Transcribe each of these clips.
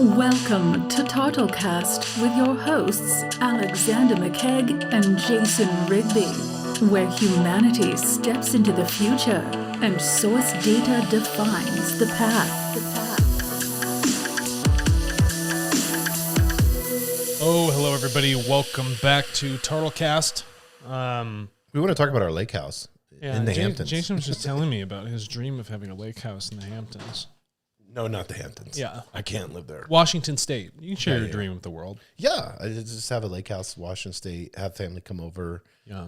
Welcome to TartleCast with your hosts Alexander McKegg and Jason Rigby, where humanity steps into the future and source data defines the path. Oh, hello everybody. Welcome back to TartleCast. We want to talk about our lake house in the Hamptons. Jason was just telling me about his dream of having a lake house in the Hamptons. No, not the Hamptons. Yeah. I can't live there. Washington State. You can share your dream with the world. Yeah, I just have a lake house, Washington State, have family come over,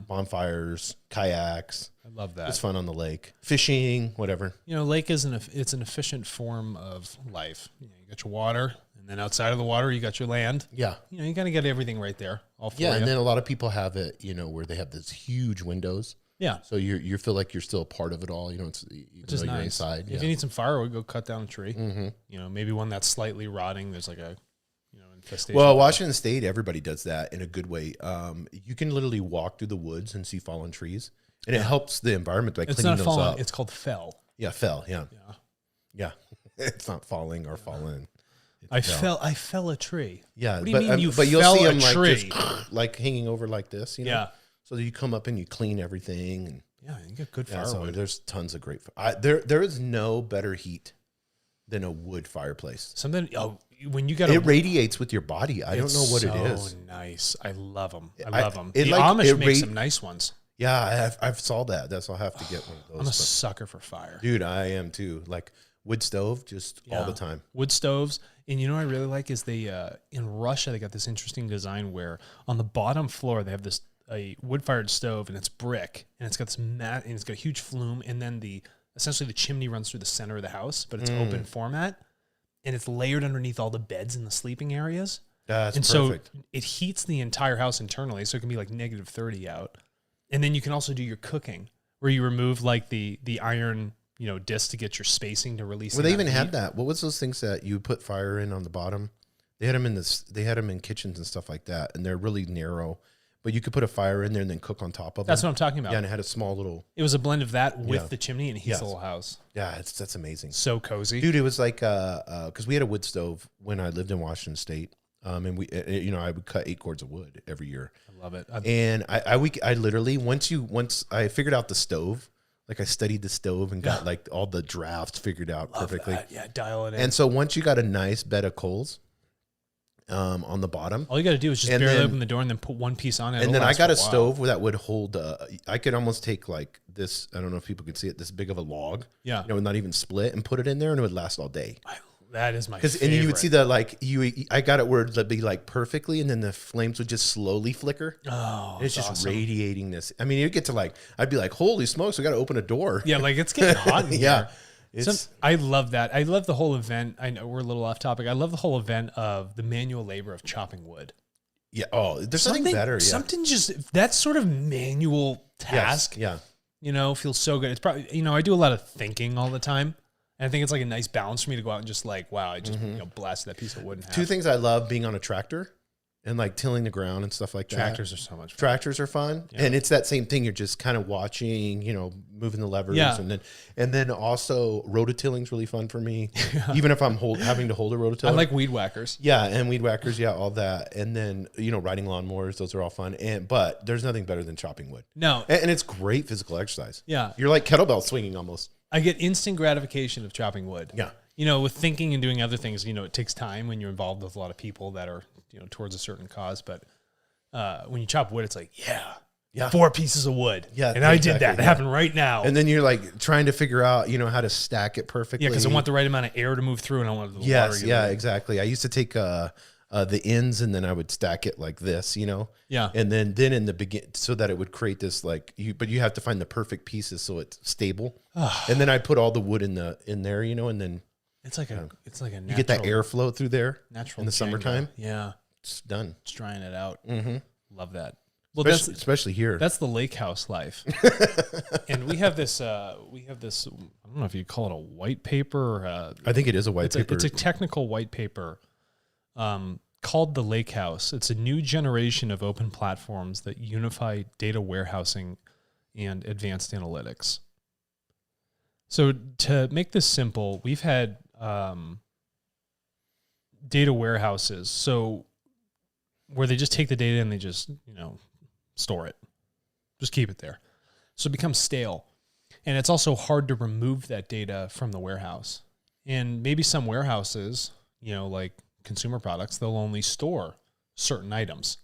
bonfires, kayaks. I love that. It's fun on the lake. Fishing, whatever. You know, lake is it's an efficient form of life. You got your water, and then outside of the water, you got your land. Yeah. You know, you got to get everything right there. All for Yeah, you. and then a lot of people have it, where they have these huge windows. Yeah. So you feel like you're still a part of it all. Even Which is though you're nice. inside. If you need some firewood, go cut down a tree. Mm-hmm. You know, maybe one that's slightly rotting. There's like a, infestation. Well, Washington State, everybody does that in a good way. You can literally walk through the woods and see fallen trees, and it helps the environment by cleaning those up. It's called fell. Yeah, fell. Yeah. It's not falling or fallen. I fell a tree. Yeah, what do you mean you but you'll fell see a them tree? like hanging over like this. Yeah. So you come up and you clean everything. And Yeah, you get good so firewood. there's tons of great. There is no better heat than a wood fireplace. When you got it radiates with your body. I don't know what it is. So nice. I love them. I love them. The Amish make some nice ones. Yeah, I've saw that. That's why I'll have to get one of those. I'm a sucker for fire, dude. I am too. Like wood stove, just all the time. Wood stoves, and you know what I really like is they in Russia they got this interesting design where on the bottom floor they have this a wood-fired stove and it's brick and it's got this mat and it's got a huge flume and then essentially the chimney runs through the center of the house, but it's open format and it's layered underneath all the beds in the sleeping areas. That's perfect. So it heats the entire house internally, so it can be like negative 30 out. And then you can also do your cooking where you remove like the iron, disc to get your spacing to release. Well, they even had that. What was those things that you put fire in on the bottom? They had them in kitchens and stuff like that, and they're really narrow. But you could put a fire in there and then cook on top of it. That's what I'm talking about. Yeah, and it had a small little... It was a blend of that with the chimney and heats the whole house. Yeah, that's amazing. So cozy. Dude, it was like... Because we had a wood stove when I lived in Washington State. And we, I would cut 8 cords of wood every year. I love it. And I literally, once I figured out the stove, like I studied the stove and got like all the drafts figured out perfectly. That. Yeah, dial it in. And so once you got a nice bed of coals... on the bottom. All you got to do is just barely open the door and then put one piece on it. And then I got a stove that would hold, I could almost take like this, I don't know if people could see it, this big of a log. Yeah. Not even split and put it in there and it would last all day. That is my favorite. And you would see I got it where it'd be like perfectly and then the flames would just slowly flicker. Oh, it's just awesome. Radiating this. I mean, you'd get to like, I'd be like, holy smokes, I got to open a door. Yeah, like it's getting hot in yeah. here. I love that. I love the whole event. I know we're a little off topic. I love the whole event of the manual labor of chopping wood. Yeah. Oh, there's something better. Yeah. Something just that sort of manual task. Yes. Yeah. Feels so good. It's probably, I do a lot of thinking all the time. And I think it's like a nice balance for me to go out and just like, wow, I just blasted that piece of wood in half. 2 things I love being on a tractor and like tilling the ground and stuff like that. Tractors are so much fun. Tractors are fun. Yeah. And it's that same thing. You're just kind of watching, moving the levers. Yeah. And then also rototilling's really fun for me. Yeah. Even if I'm having to hold a rototiller. I like weed whackers. Yeah. And weed whackers. Yeah. All that. And then, riding lawnmowers, those are all fun. But there's nothing better than chopping wood. No. And it's great physical exercise. Yeah. You're like kettlebell swinging almost. I get instant gratification of chopping wood. Yeah. With thinking and doing other things, it takes time when you're involved with a lot of people that are, towards a certain cause. But when you chop wood, it's like, yeah, 4 pieces of wood. Yeah. And I did that. It happened right now. And then you're like trying to figure out, how to stack it perfectly. Yeah, because I want the right amount of air to move through and I want the water to get yeah, exactly. I used to take the ends and then I would stack it like this, Yeah. And then in the begin so that it would create this but you have to find the perfect pieces so it's stable. And then I put all the wood in there, and then it's like a natural, you get that airflow through there natural in the summertime. Yeah. It's done. It's drying it out. Mm-hmm. Love that. Well, especially here. That's the Lakehouse life. And we have this, I don't know if you call it a white paper or I think it is a white paper. It's a technical white paper called the Lakehouse. It's a new generation of open platforms that unify data warehousing and advanced analytics. So to make this simple, we've had data warehouses, so where they just take the data and they just, store it, just keep it there. So it becomes stale. And it's also hard to remove that data from the warehouse. And maybe some warehouses, like consumer products, they'll only store certain items.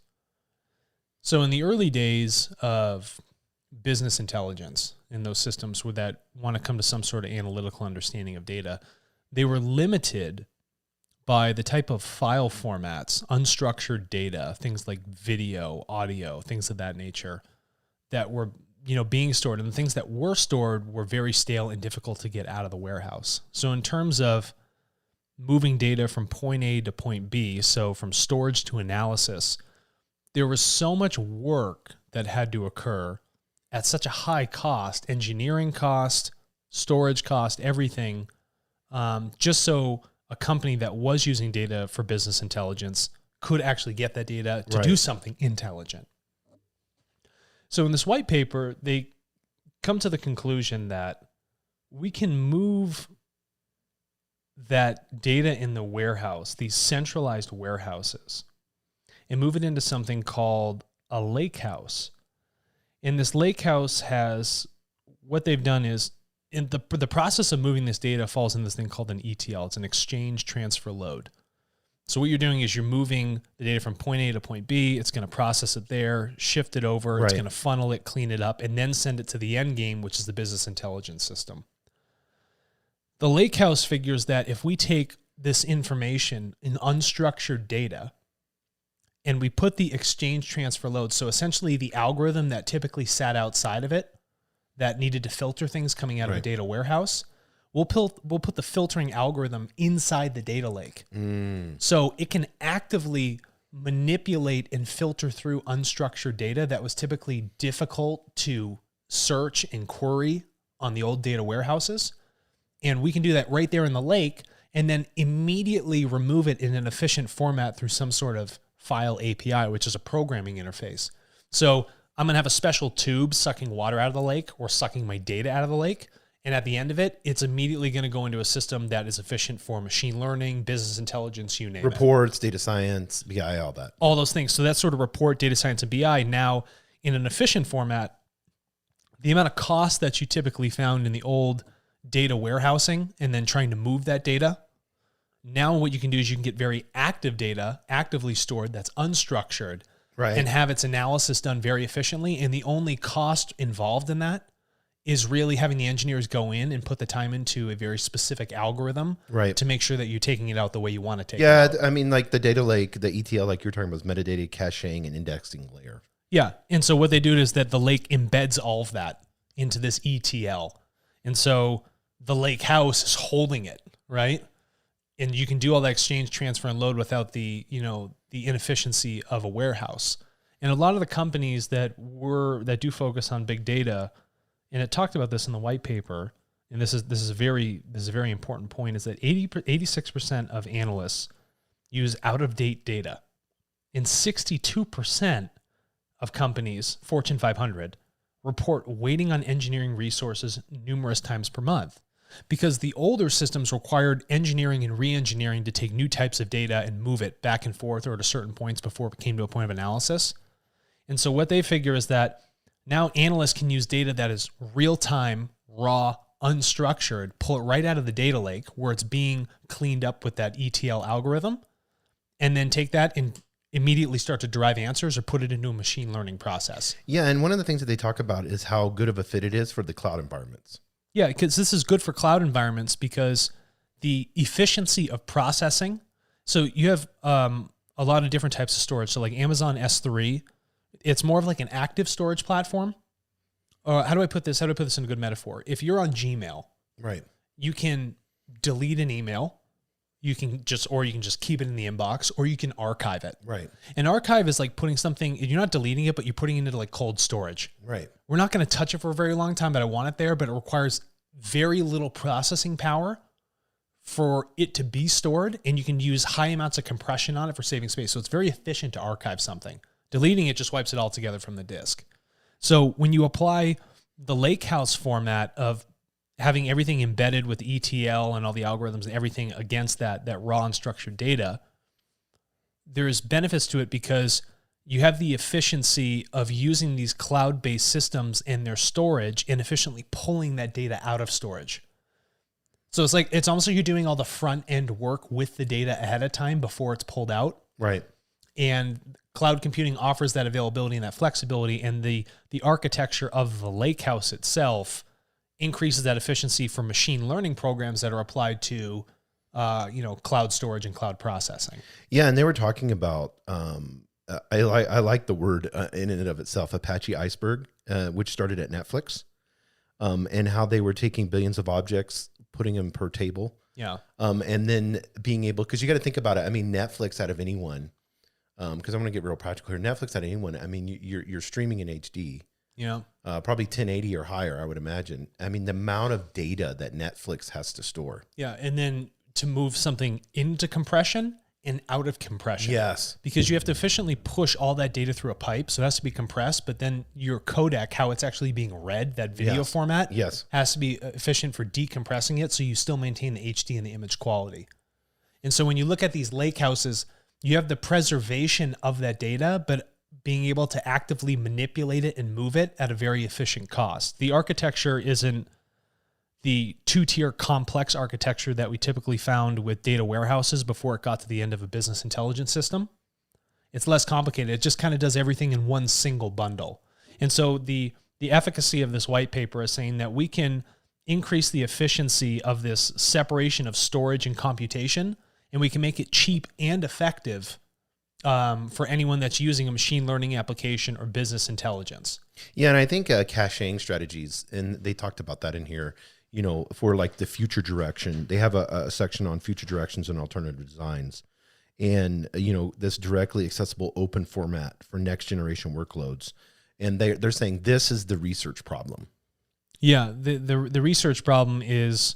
So in the early days of business intelligence in those systems that want to come to some sort of analytical understanding of data, they were limited by the type of file formats, unstructured data, things like video, audio, things of that nature that were being stored. And the things that were stored were very stale and difficult to get out of the warehouse. So in terms of moving data from point A to point B, so from storage to analysis, there was so much work that had to occur at such a high cost, engineering cost, storage cost, everything, just so a company that was using data for business intelligence could actually get that data to do something intelligent. So in this white paper, they come to the conclusion that we can move that data in the warehouse, these centralized warehouses, and move it into something called a lakehouse. And this lakehouse has, what they've done is, in the process of moving this data falls in this thing called an ETL. It's an exchange transfer load. So what you're doing is you're moving the data from point A to point B. It's going to process it there, shift it over. It's going to funnel it, clean it up, and then send it to the end game, which is the business intelligence system. The lakehouse figures that if we take this information in unstructured data and we put the exchange transfer load, so essentially the algorithm that typically sat outside of it that needed to filter things coming out of a data warehouse, we'll put the filtering algorithm inside the data lake. So it can actively manipulate and filter through unstructured data that was typically difficult to search and query on the old data warehouses. And we can do that right there in the lake and then immediately remove it in an efficient format through some sort of file API, which is a programming interface. So I'm going to have a special tube sucking water out of the lake or sucking my data out of the lake. And at the end of it, it's immediately going to go into a system that is efficient for machine learning, business intelligence, you name it. Reports, data science, BI, all that. All those things. So that sort of report, data science, and BI now in an efficient format, the amount of cost that you typically found in the old data warehousing and then trying to move that data, now what you can do is you can get very active data, actively stored, that's unstructured, and have its analysis done very efficiently. And the only cost involved in that is really having the engineers go in and put the time into a very specific algorithm to make sure that you're taking it out the way you want to take it out. I mean, like the data lake, the ETL, like you're talking about, is metadata caching and indexing layer. Yeah. And so what they do is that the lake embeds all of that into this ETL. And so the lake house is holding it, right? And you can do all that exchange, transfer, and load without the inefficiency of a warehouse. And a lot of the companies that do focus on big data, and it talked about this in the white paper, and this is a very important point, is that 86% of analysts use out-of-date data, and 62% of companies, Fortune 500, report waiting on engineering resources numerous times per month, because the older systems required engineering and re-engineering to take new types of data and move it back and forth or to certain points before it came to a point of analysis. And so what they figure is that now analysts can use data that is real-time, raw, unstructured, pull it right out of the data lake where it's being cleaned up with that ETL algorithm, and then take that and immediately start to derive answers or put it into a machine learning process. Yeah, and one of the things that they talk about is how good of a fit it is for the cloud environments. Yeah, because this is good for cloud environments because the efficiency of processing. So you have a lot of different types of storage. So like Amazon S3, it's more of like an active storage platform. How do I put this? How do I put this in a good metaphor? If you're on Gmail, you can delete an email. You can just keep it in the inbox, or you can archive it. An archive is like putting something, you're not deleting it, but you're putting it into like cold storage. We're not going to touch it for a very long time, but I want it there, but it requires very little processing power for it to be stored, and you can use high amounts of compression on it for saving space. So it's very efficient to archive something. Deleting it just wipes it all together from the disk. So when you apply the Lakehouse format of having everything embedded with ETL and all the algorithms and everything against that raw unstructured data, there's benefits to it because you have the efficiency of using these cloud-based systems and their storage and efficiently pulling that data out of storage. So it's almost like you're doing all the front end work with the data ahead of time before it's pulled out. Right. And cloud computing offers that availability and that flexibility, and the architecture of the Lakehouse itself increases that efficiency for machine learning programs that are applied to cloud storage and cloud processing. Yeah, and they were talking about I like the word in and of itself, Apache Iceberg, which started at Netflix, and how they were taking billions of objects, putting them per table. Yeah. And then being able, because you got to think about it. I mean, Netflix out of anyone, because I'm going to get real practical here. Netflix out of anyone. I mean, you're streaming in HD. Yeah. Probably 1080 or higher, I would imagine. I mean, the amount of data that Netflix has to store. Yeah, and then to move something into compression and out of compression. Yes. Because you have to efficiently push all that data through a pipe, so it has to be compressed, but then your codec, how it's actually being read, that video format, has to be efficient for decompressing it so you still maintain the HD and the image quality. And so when you look at these lake houses, you have the preservation of that data, but being able to actively manipulate it and move it at a very efficient cost. The architecture isn't the two-tier complex architecture that we typically found with data warehouses before it got to the end of a business intelligence system. It's less complicated. It just kind of does everything in one single bundle. And so the efficacy of this white paper is saying that we can increase the efficiency of this separation of storage and computation, and we can make it cheap and effective for anyone that's using a machine learning application or business intelligence. Yeah, and I think caching strategies, and they talked about that in here, for like the future direction. They have a section on future directions and alternative designs. And, this directly accessible open format for next generation workloads. And they're saying this is the research problem. Yeah, the research problem is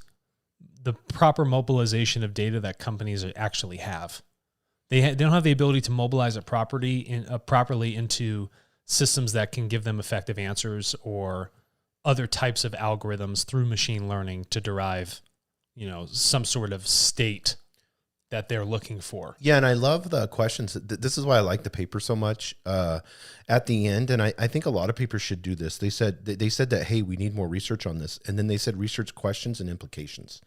the proper mobilization of data that companies actually have. They don't have the ability to mobilize it properly into systems that can give them effective answers or other types of algorithms through machine learning to derive, some sort of state that they're looking for. Yeah, and I love the questions. This is why I like the paper so much. At the end, and I think a lot of papers should do this. They said that, hey, we need more research on this, and then they said research questions and implications.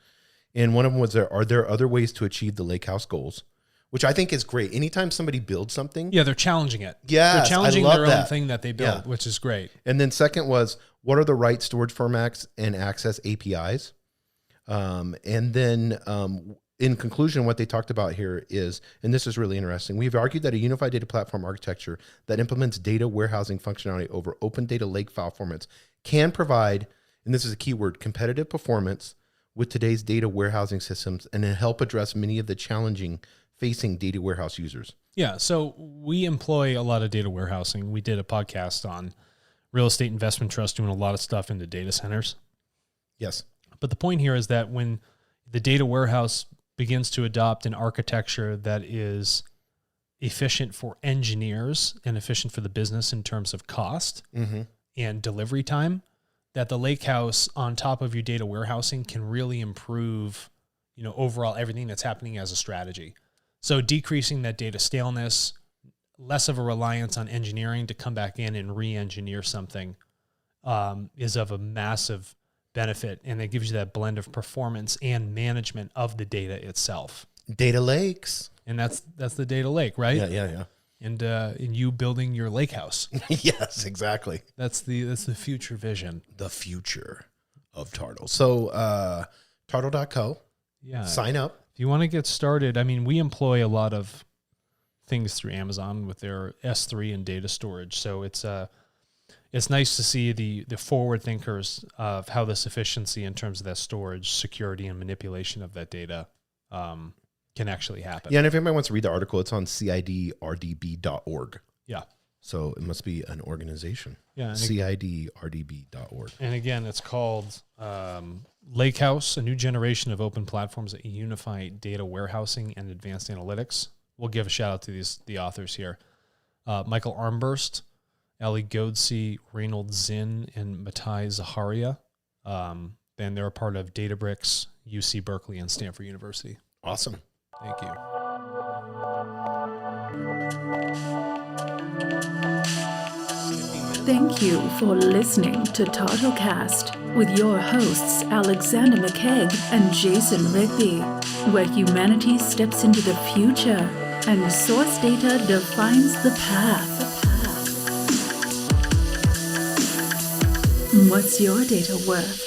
And one of them was, are there other ways to achieve the Lakehouse goals? Which I think is great. Anytime somebody builds something. Yeah, they're challenging it. Yeah, they're challenging their own thing that they built, which is great. And then second was, what are the right storage formats and access APIs? And then in conclusion, what they talked about here is, and this is really interesting, we've argued that a unified data platform architecture that implements data warehousing functionality over open data lake file formats can provide, and this is a key word, competitive performance with today's data warehousing systems and then help address many of the challenging facing data warehouse users. Yeah, so we employ a lot of data warehousing. We did a podcast on real estate investment trust doing a lot of stuff into data centers. Yes. But the point here is that when the data warehouse begins to adopt an architecture that is efficient for engineers and efficient for the business in terms of cost and delivery time, that the Lakehouse on top of your data warehousing can really improve, overall everything that's happening as a strategy. So decreasing that data staleness, less of a reliance on engineering to come back in and re-engineer something is of a massive benefit, and it gives you that blend of performance and management of the data itself. Data lakes. And that's the data lake, right? Yeah. And you building your lake house. Yes, exactly. That's the future vision. The future of Tartle. So tartle.co. Yeah. Sign up. If you want to get started, I mean, we employ a lot of things through Amazon with their S3 and data storage. So it's nice to see the forward thinkers of how this efficiency in terms of that storage, security, and manipulation of that data can actually happen. Yeah, and if anybody wants to read the article, it's on cidrdb.org. Yeah. So it must be an organization. Yeah. cidrdb.org. And again, it's called Lakehouse, a new generation of open platforms that unify data warehousing and advanced analytics. We'll give a shout out to the authors here. Michael Armburst, Ali Godse, Reynold Zinn, and Matai Zaharia. And they're a part of Databricks, UC Berkeley, and Stanford University. Awesome. Thank you. Thank you for listening to TotalCast with your hosts Alexander McKegg and Jason Rigby, where humanity steps into the future and source data defines the path. What's your data worth?